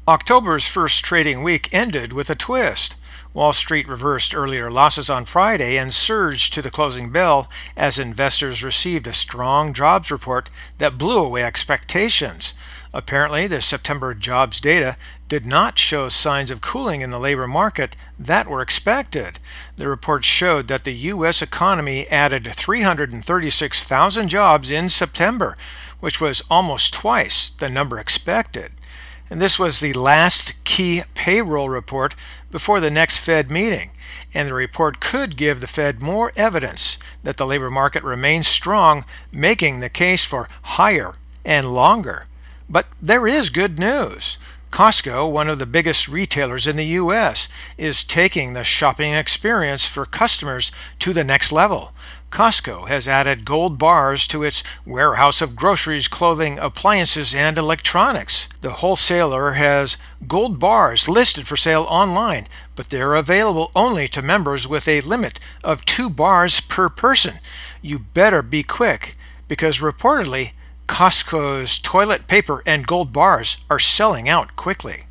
October's first trading week ended with a twist. Wall Street reversed earlier losses on Friday and surged to the closing bell as investors received a strong jobs report that blew away expectations. Apparently, the September jobs data did not show signs of cooling in the labor market that were expected. The report showed that the U.S. economy added 336,000 jobs in September, which was almost twice the number expected. And this was the last key payroll report before the next Fed meeting, and the report could give the Fed more evidence that the labor market remains strong, making the case for higher and longer. But there is good news. Costco, one of the biggest retailers in the U.S., is taking the shopping experience for customers to the next level. Costco has added gold bars to its warehouse of groceries, clothing, appliances, and electronics. The wholesaler has gold bars listed for sale online, but they're available only to members with a limit of 2 bars per person. You better be quick, because reportedly, Costco's toilet paper and gold bars are selling out quickly.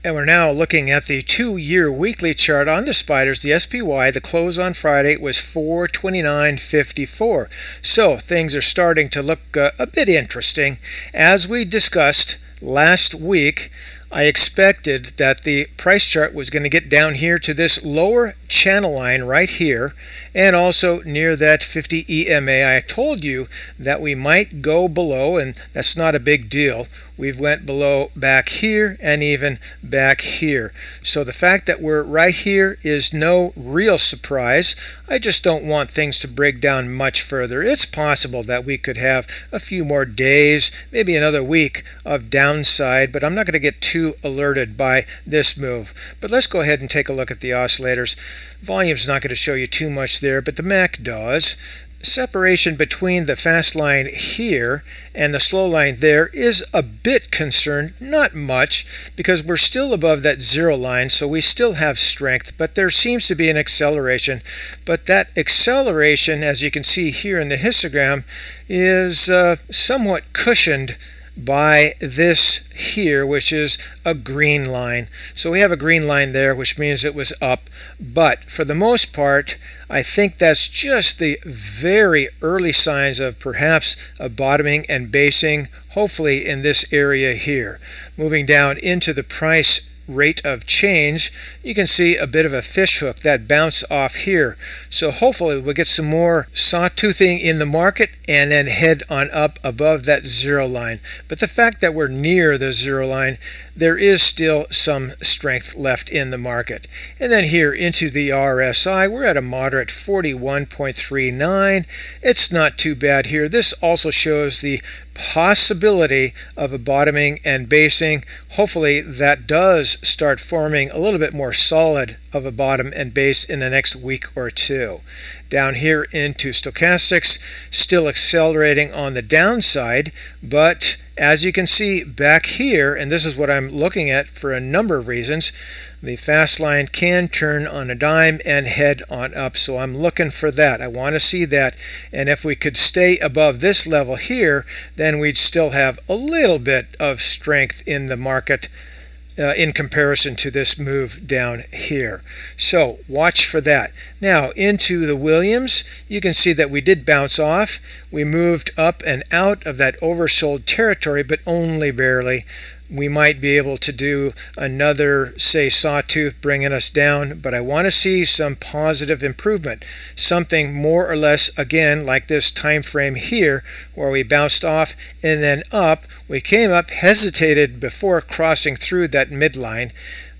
And we're now looking at the 2-year weekly chart on the spiders. The SPY, the close on Friday, was 429.54. So things are starting to look a bit interesting. As we discussed last week, I expected that the price chart was going to get down here to this lower channel line right here, and also near that 50 EMA. I told you that we might go below, and that's not a big deal. We've went below back here and even back here. So the fact that we're right here is no real surprise. I just don't want things to break down much further. It's possible that we could have a few more days, maybe another week of downside, but I'm not going to get too alerted by this move. But let's go ahead and take a look at the oscillators. Volume's not going to show you too much there, but the MAC does. Separation between the fast line here and the slow line there is a bit concerned, not much, because we're still above that zero line, so we still have strength, but there seems to be an acceleration. But that acceleration, as you can see here in the histogram, is somewhat cushioned by this here, which is a green line. So we have a green line there, which means it was up. But for the most part, I think that's just the very early signs of perhaps a bottoming and basing, hopefully in this area here. Moving down into the price rate of change, you can see a bit of a fish hook that bounced off here. So hopefully we'll get some more sawtoothing in the market and then head on up above that zero line. But the fact that we're near the zero line, there is still some strength left in the market. And then here into the RSI, we're at a moderate 41.39. It's not too bad here. This also shows the possibility of a bottoming and basing. Hopefully that does start forming a little bit more solid of a bottom and base in the next week or two. Down here into stochastics, still accelerating on the downside, but as you can see back here, and this is what I'm looking at for a number of reasons, the fast line can turn on a dime and head on up. So I'm looking for that. I want to see that. And if we could stay above this level here, then we'd still have a little bit of strength in the market in comparison to this move down here. So watch for that. Now into the Williams, you can see that we did bounce off. We moved up and out of that oversold territory, but only barely. We might be able to do another, say, sawtooth bringing us down, but I want to see some positive improvement. Something more or less, again, like this time frame here, where we bounced off and then up. We came up, hesitated before crossing through that midline.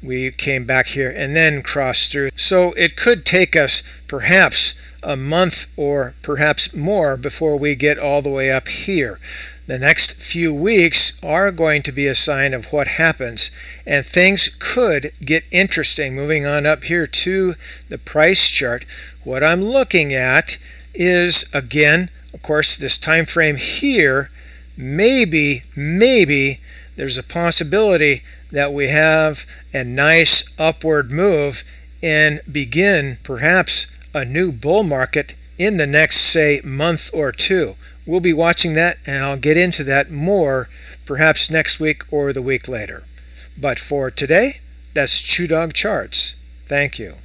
We came back here and then crossed through. So it could take us perhaps a month or perhaps more before we get all the way up here. The next few weeks are going to be a sign of what happens, and things could get interesting. Moving on up here to the price chart, what I'm looking at is, again, of course, this time frame here, maybe there's a possibility that we have a nice upward move and begin perhaps a new bull market in the next, say, month or two. We'll be watching that, and I'll get into that more perhaps next week or the week later. But for today, that's ChewDog Charts. Thank you.